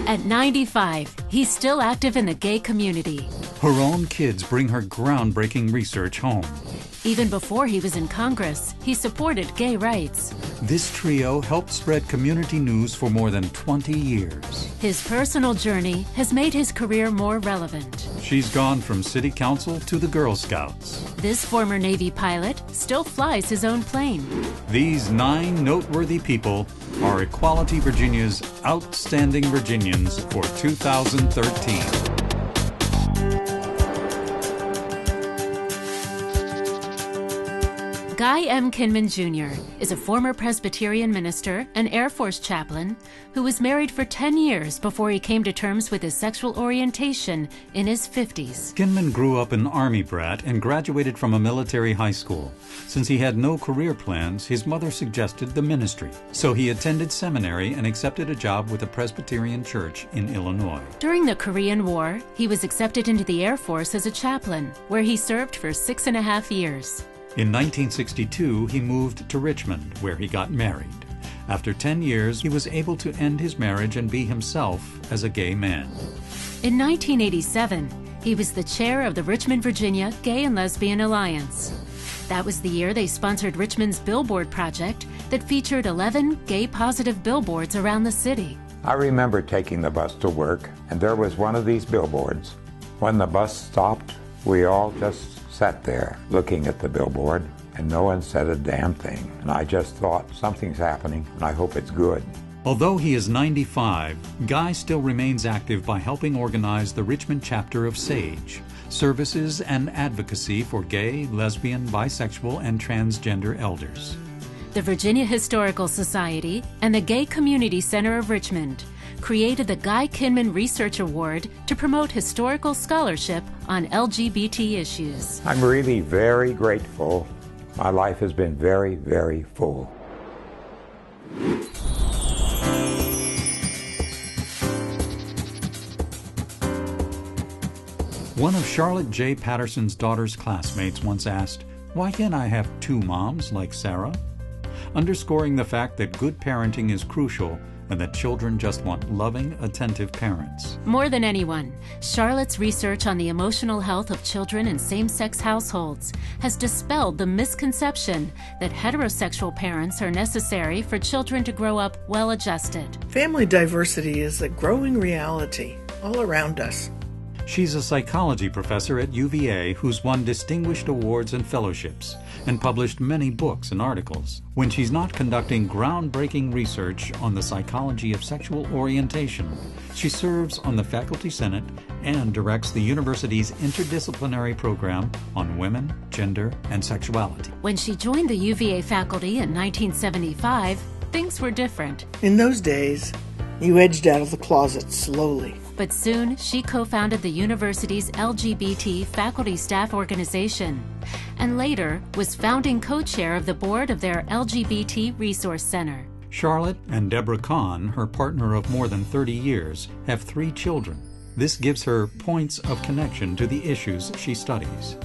At 95, he's still active in the gay community. Her own kids bring her groundbreaking research home. Even before he was in Congress, he supported gay rights. This trio helped spread community news for more than 20 years. His personal journey has made his career more relevant. She's gone from city council to the Girl Scouts. This former Navy pilot still flies his own plane. These 9 noteworthy people are Equality Virginia's Outstanding Virginians for 2013. Guy M. Kinman Jr. is a former Presbyterian minister and Air Force chaplain who was married for 10 years before he came to terms with his sexual orientation in his 50s. Kinman grew up an Army brat and graduated from a military high school. Since he had no career plans, his mother suggested the ministry. So he attended seminary and accepted a job with a Presbyterian church in Illinois. During the Korean War, he was accepted into the Air Force as a chaplain, where he served for 6.5 years. In 1962, he moved to Richmond, where he got married. After 10 years, he was able to end his marriage and be himself as a gay man. In 1987, he was the chair of the Richmond, Virginia Gay and Lesbian Alliance. That was the year they sponsored Richmond's Billboard project that featured 11 gay-positive billboards around the city. I remember taking the bus to work, and there was one of these billboards. When the bus stopped, we all just sat there looking at the billboard, and no one said a damn thing. And I just thought, something's happening, and I hope it's good. Although he is 95, Guy still remains active by helping organize the Richmond chapter of SAGE, services and advocacy for gay, lesbian, bisexual, and transgender elders. The Virginia Historical Society and the Gay Community Center of Richmond created the Guy Kinman Research Award to promote historical scholarship on LGBT issues. I'm really very grateful. My life has been very, very full. One of Charlotte J. Patterson's daughter's classmates once asked, "Why can't I have 2 moms like Sarah?" Underscoring the fact that good parenting is crucial and that children just want loving, attentive parents. More than anyone, Charlotte's research on the emotional health of children in same-sex households has dispelled the misconception that heterosexual parents are necessary for children to grow up well-adjusted. Family diversity is a growing reality all around us. She's a psychology professor at UVA who's won distinguished awards and fellowships and published many books and articles. When she's not conducting groundbreaking research on the psychology of sexual orientation, she serves on the Faculty Senate and directs the university's interdisciplinary program on women, gender, and sexuality. When she joined the UVA faculty in 1975, things were different. In those days, you edged out of the closet slowly. But soon, she co-founded the university's LGBT faculty staff organization, and later was founding co-chair of the board of their LGBT Resource Center. Charlotte and Deborah Kahn, her partner of more than 30 years, have 3 children. This gives her points of connection to the issues she studies.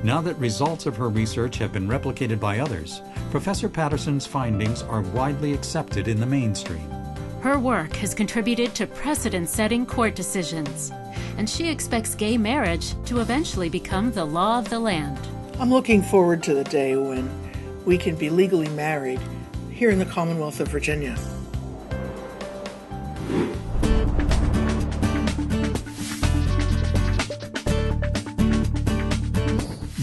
Now that results of her research have been replicated by others, Professor Patterson's findings are widely accepted in the mainstream. Her work has contributed to precedent-setting court decisions, and she expects gay marriage to eventually become the law of the land. I'm looking forward to the day when we can be legally married here in the Commonwealth of Virginia.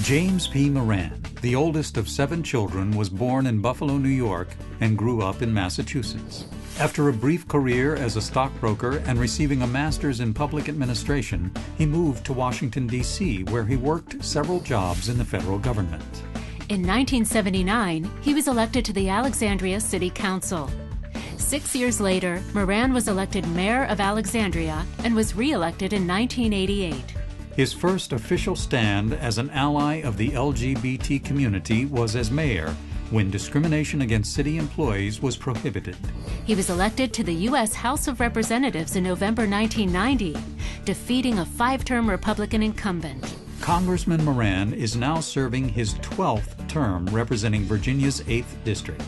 James P. Moran, the oldest of 7 children, was born in Buffalo, New York, and grew up in Massachusetts. After a brief career as a stockbroker and receiving a master's in public administration, he moved to Washington, D.C., where he worked several jobs in the federal government. In 1979, he was elected to the Alexandria City Council. 6 years later, Moran was elected mayor of Alexandria and was re-elected in 1988. His first official stand as an ally of the LGBT community was as mayor, when discrimination against city employees was prohibited. He was elected to the U.S. House of Representatives in November 1990, defeating a 5-term Republican incumbent. Congressman Moran is now serving his 12th term representing Virginia's 8th District.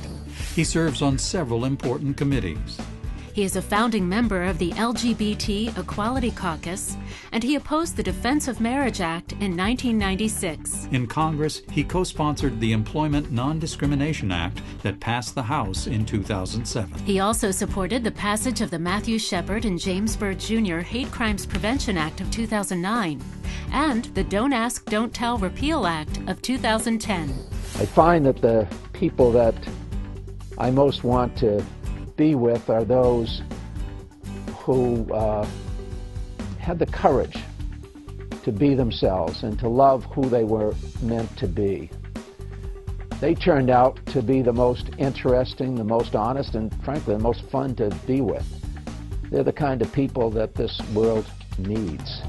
He serves on several important committees. He is a founding member of the LGBT Equality Caucus, and he opposed the Defense of Marriage Act in 1996. In Congress, he co-sponsored the Employment Non-Discrimination Act that passed the House in 2007. He also supported the passage of the Matthew Shepard and James Byrd Jr. Hate Crimes Prevention Act of 2009 and the Don't Ask, Don't Tell Repeal Act of 2010. I find that the people that I most want to be with are those who had the courage to be themselves and to love who they were meant to be. They turned out to be the most interesting, the most honest, and frankly, the most fun to be with. They're the kind of people that this world needs.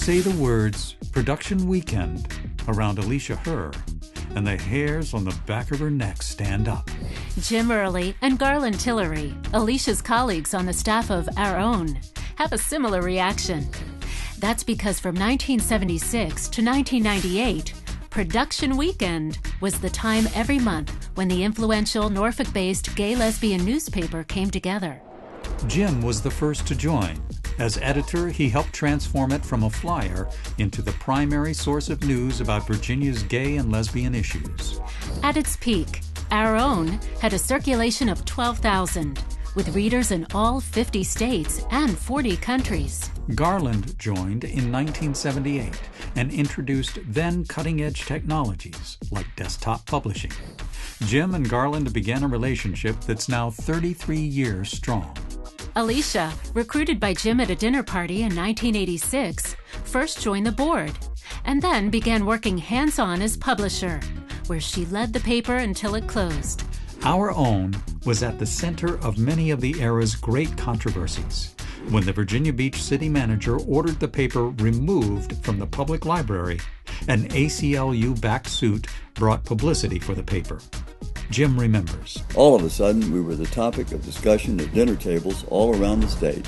Say the words "production weekend" around Alicia Herr, and the hairs on the back of her neck stand up. Jim Early and Garland Tillery, Alicia's colleagues on the staff of Our Own, have a similar reaction. That's because from 1976 to 1998, Production Weekend was the time every month when the influential Norfolk-based gay-lesbian newspaper came together. Jim was the first to join. As editor, he helped transform it from a flyer into the primary source of news about Virginia's gay and lesbian issues. At its peak, Our Own had a circulation of 12,000, with readers in all 50 states and 40 countries. Garland joined in 1978 and introduced then cutting-edge technologies like desktop publishing. Jim and Garland began a relationship that's now 33 years strong. Alicia, recruited by Jim at a dinner party in 1986, first joined the board and then began working hands-on as publisher, where she led the paper until it closed. Our Own was at the center of many of the era's great controversies, when the Virginia Beach city manager ordered the paper removed from the public library. An ACLU-backed suit brought publicity for the paper. Jim remembers. All of a sudden, we were the topic of discussion at dinner tables all around the state.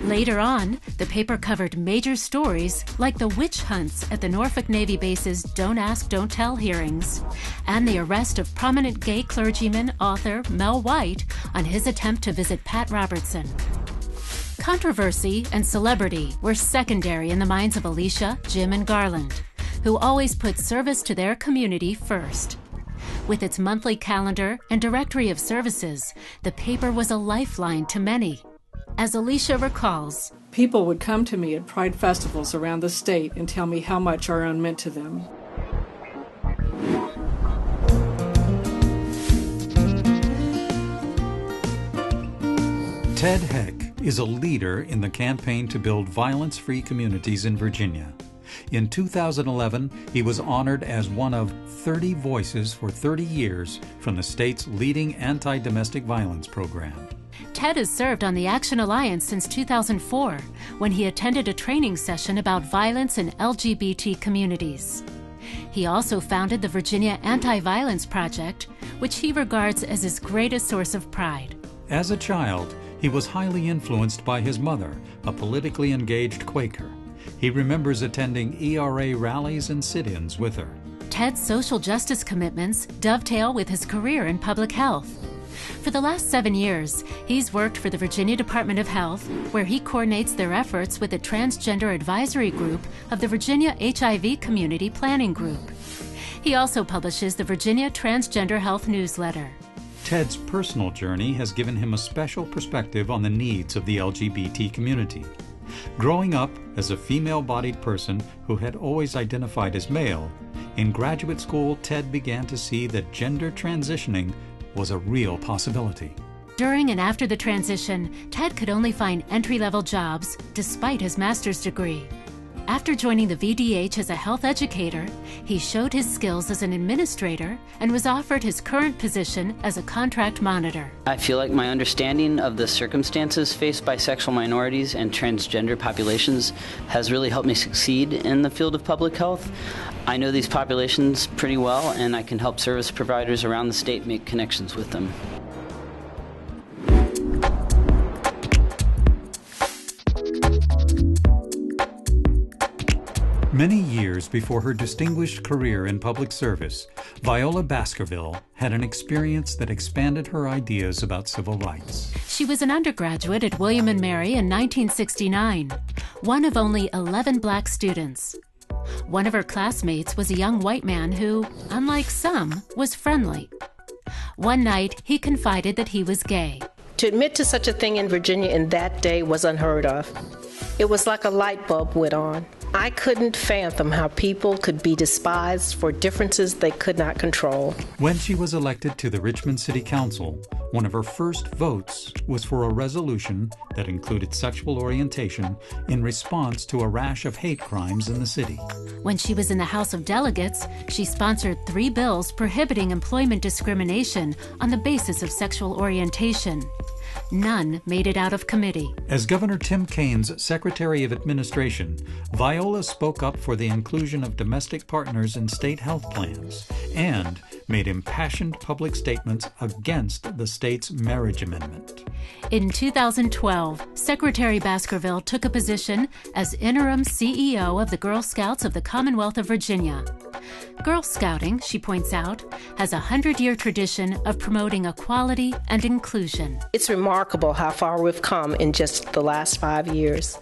Later on, the paper covered major stories like the witch hunts at the Norfolk Navy base's Don't Ask, Don't Tell hearings, and the arrest of prominent gay clergyman author Mel White on his attempt to visit Pat Robertson. Controversy and celebrity were secondary in the minds of Alicia, Jim, and Garland, who always put service to their community first. With its monthly calendar and directory of services, the paper was a lifeline to many. As Alicia recalls, people would come to me at pride festivals around the state and tell me how much Our Own meant to them. Ted Heck is a leader in the campaign to build violence-free communities in Virginia. In 2011, he was honored as one of 30 voices for 30 years from the state's leading anti-domestic violence program. Ted has served on the Action Alliance since 2004, when he attended a training session about violence in LGBT communities. He also founded the Virginia Anti-Violence Project, which he regards as his greatest source of pride. As a child, he was highly influenced by his mother, a politically engaged Quaker. He remembers attending ERA rallies and sit-ins with her. Ted's social justice commitments dovetail with his career in public health. For the last 7 years, he's worked for the Virginia Department of Health, where he coordinates their efforts with the Transgender Advisory Group of the Virginia HIV Community Planning Group. He also publishes the Virginia Transgender Health Newsletter. Ted's personal journey has given him a special perspective on the needs of the LGBT community. Growing up as a female-bodied person who had always identified as male, in graduate school, Ted began to see that gender transitioning was a real possibility. During and after the transition, Ted could only find entry-level jobs despite his master's degree. After joining the VDH as a health educator, he showed his skills as an administrator and was offered his current position as a contract monitor. I feel like my understanding of the circumstances faced by sexual minorities and transgender populations has really helped me succeed in the field of public health. I know these populations pretty well, and I can help service providers around the state make connections with them. Many years before her distinguished career in public service, Viola Baskerville had an experience that expanded her ideas about civil rights. She was an undergraduate at William & Mary in 1969, one of only 11 black students. One of her classmates was a young white man who, unlike some, was friendly. One night, he confided that he was gay. To admit to such a thing in Virginia in that day was unheard of. It was like a light bulb went on. I couldn't fathom how people could be despised for differences they could not control. When she was elected to the Richmond City Council, one of her first votes was for a resolution that included sexual orientation in response to a rash of hate crimes in the city. When she was in the House of Delegates, she sponsored 3 bills prohibiting employment discrimination on the basis of sexual orientation. None made it out of committee. As Governor Tim Kaine's Secretary of Administration, Viola spoke up for the inclusion of domestic partners in state health plans and made impassioned public statements against the state's marriage amendment. In 2012, Secretary Baskerville took a position as interim CEO of the Girl Scouts of the Commonwealth of Virginia. Girl Scouting, she points out, has a 100-year tradition of promoting equality and inclusion. It's remarkable how far we've come in just the last 5 years,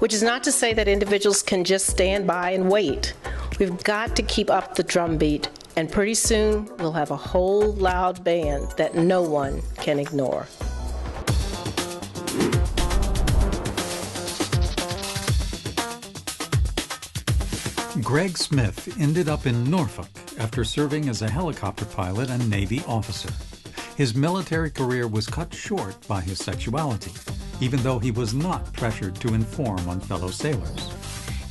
which is not to say that individuals can just stand by and wait. We've got to keep up the drumbeat, and pretty soon we'll have a whole loud band that no one can ignore. Greg Smith ended up in Norfolk after serving as a helicopter pilot and Navy officer. His military career was cut short by his sexuality, even though he was not pressured to inform on fellow sailors.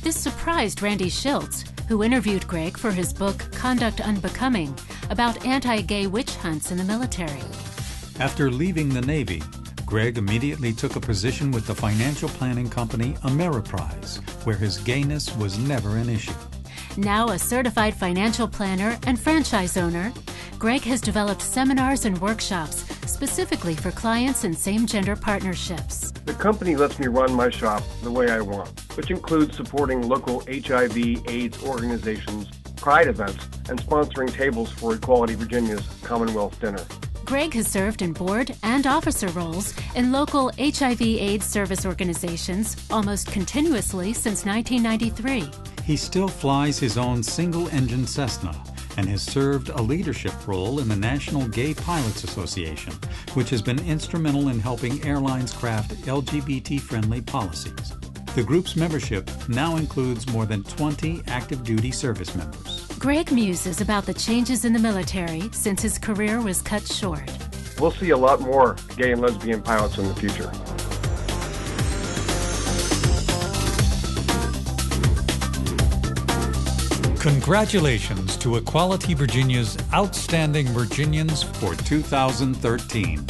This surprised Randy Schiltz, who interviewed Greg for his book Conduct Unbecoming, about anti-gay witch hunts in the military. After leaving the Navy, Greg immediately took a position with the financial planning company Ameriprise, where his gayness was never an issue. Now a certified financial planner and franchise owner, Greg has developed seminars and workshops specifically for clients in same-gender partnerships. The company lets me run my shop the way I want, which includes supporting local HIV/AIDS organizations, pride events, and sponsoring tables for Equality Virginia's Commonwealth Dinner. Greg has served in board and officer roles in local HIV/AIDS service organizations almost continuously since 1993. He still flies his own single-engine Cessna and has served a leadership role in the National Gay Pilots Association, which has been instrumental in helping airlines craft LGBT-friendly policies. The group's membership now includes more than 20 active-duty service members. Greg muses about the changes in the military since his career was cut short. We'll see a lot more gay and lesbian pilots in the future. Congratulations to Equality Virginia's Outstanding Virginians for 2013.